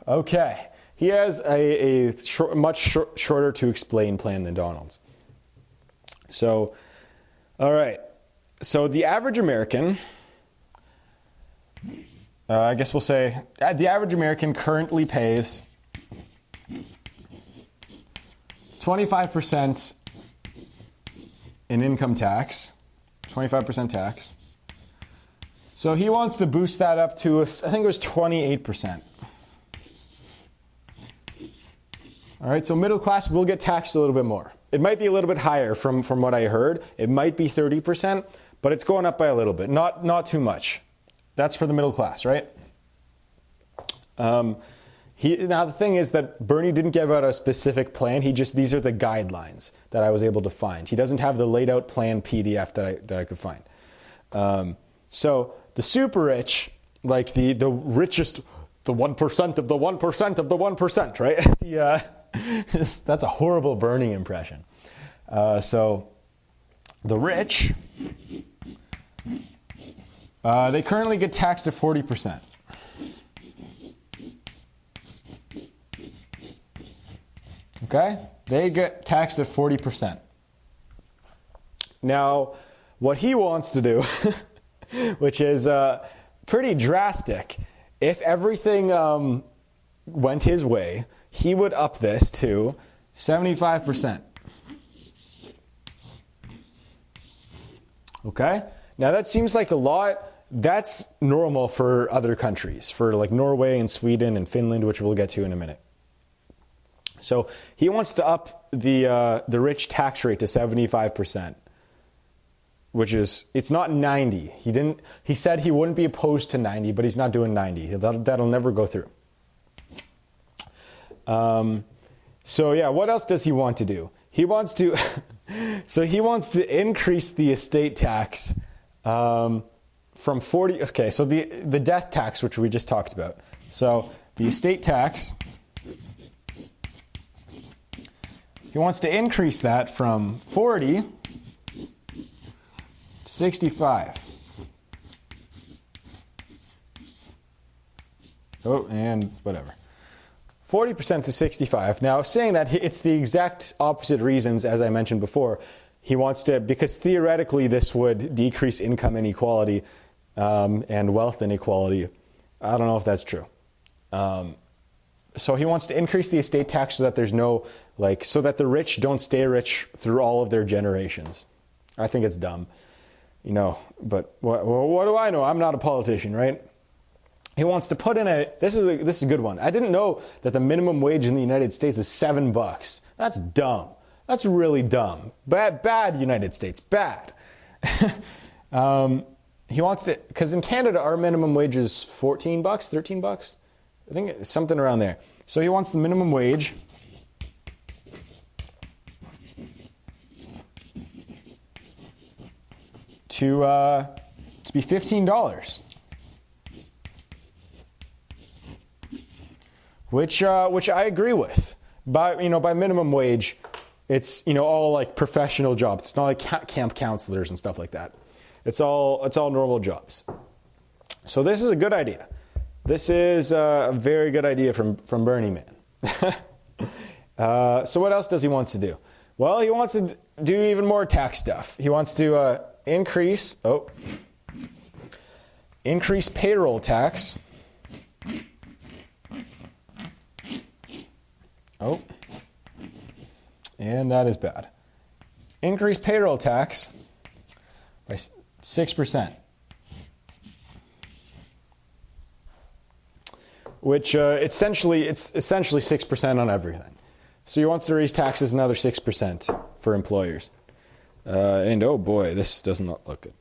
Okay. He has much shorter to explain plan than Donald's. So, all right. So the average American, I guess we'll say, the average American currently pays 25% in income tax, 25% tax. So he wants to boost that up to, I think it was 28%. All right, so middle class will get taxed a little bit more. It might be a little bit higher from what I heard. It might be 30%, but it's going up by a little bit, not too much. That's for the middle class, right? Now the thing is that Bernie didn't give out a specific plan. These are the guidelines that I was able to find. He doesn't have the laid out plan PDF that I could find. So the super rich, like the richest, the 1% of the 1% of the 1%, right? That's a horrible Bernie impression. So the rich, they currently get taxed at 40%. Okay? They get taxed at 40%. Now, what he wants to do, which is pretty drastic, if everything went his way, he would up this to 75%. Okay? Now that seems like a lot. That's normal for other countries, for like Norway and Sweden and Finland, which we'll get to in a minute. So he wants to up the rich tax rate to 75%, which is, it's not 90. He said he wouldn't be opposed to 90, but he's not doing 90. That'll never go through. So yeah, what else does he want to do? He wants to, he wants to increase the estate tax from 40. Okay, so the death tax, which we just talked about. So the estate tax, he wants to increase that from 40 to 65. Oh, and whatever. 40% to 65. Now, saying that, it's the exact opposite reasons as I mentioned before. He wants to, because theoretically this would decrease income inequality and wealth inequality. I don't know if that's true. So he wants to increase the estate tax so that there's no, so that the rich don't stay rich through all of their generations. I think it's dumb, but what do I know? I'm not a politician, right? He wants to put in this is a good one. I didn't know that the minimum wage in the United States is $7. That's dumb. That's really dumb. Bad United States, bad. He wants to, because in Canada our minimum wage is $14, $13. I think it's something around there. So he wants the minimum wage to be $15. Which I agree with. By minimum wage, it's all like professional jobs. It's not like camp counselors and stuff like that. It's all normal jobs. So this is a good idea. This is a very good idea from Bernie Man. So what else does he want to do? Well, he wants to do even more tax stuff. He wants to increase payroll tax. Oh, and that is bad. Increase payroll tax by 6%, which it's essentially 6% on everything. So he wants to raise taxes another 6% for employers. And oh boy, this does not look good.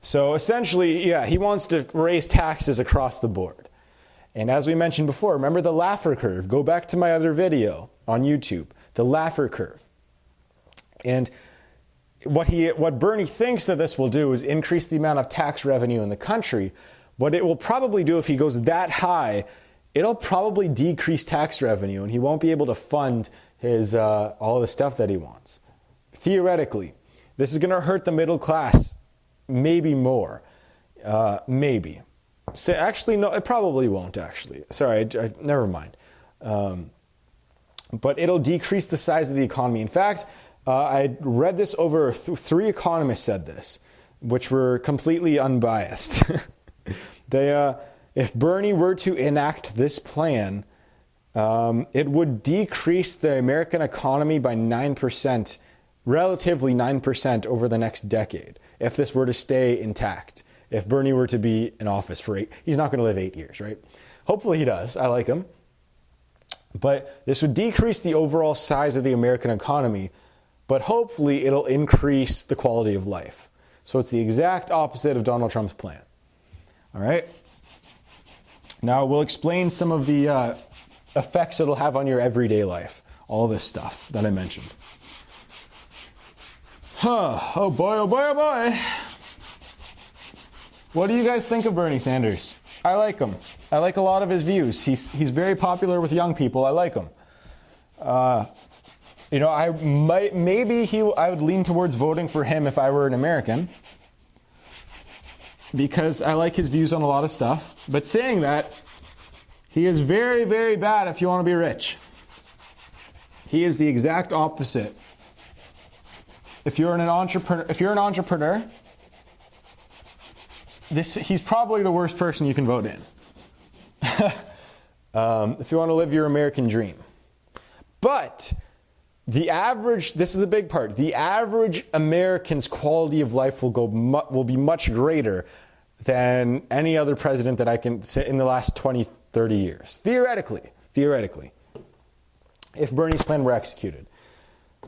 So essentially, yeah, he wants to raise taxes across the board. And as we mentioned before, remember the Laffer curve. Go back to my other video on YouTube, the Laffer curve. And what Bernie thinks that this will do is increase the amount of tax revenue in the country. What it will probably do if he goes that high, it'll probably decrease tax revenue and he won't be able to fund his all the stuff that he wants. Theoretically, this is going to hurt the middle class, maybe more, maybe. Actually, no, it probably won't, actually. Sorry, never mind. But it'll decrease the size of the economy. In fact, I read this over, three economists said this, which were completely unbiased. If Bernie were to enact this plan, it would decrease the American economy by 9%, relatively 9% over the next decade, if this were to stay intact. If Bernie were to be in office for he's not going to live 8 years, right? Hopefully he does. I like him. But this would decrease the overall size of the American economy, but hopefully it'll increase the quality of life. So it's the exact opposite of Donald Trump's plan. All right? Now we'll explain some of the effects it'll have on your everyday life. All this stuff that I mentioned. Oh boy, oh boy, oh boy. What do you guys think of Bernie Sanders? I like him. I like a lot of his views. He's very popular with young people. I like him. I would lean towards voting for him if I were an American, because I like his views on a lot of stuff. But saying that, he is very, very bad if you want to be rich. He is the exact opposite. If you're an entrepreneur, he's probably the worst person you can vote in. If you want to live your American dream. But this is the big part, the average American's quality of life will be much greater than any other president that I can say in the last 20, 30 years. Theoretically. If Bernie's plan were executed.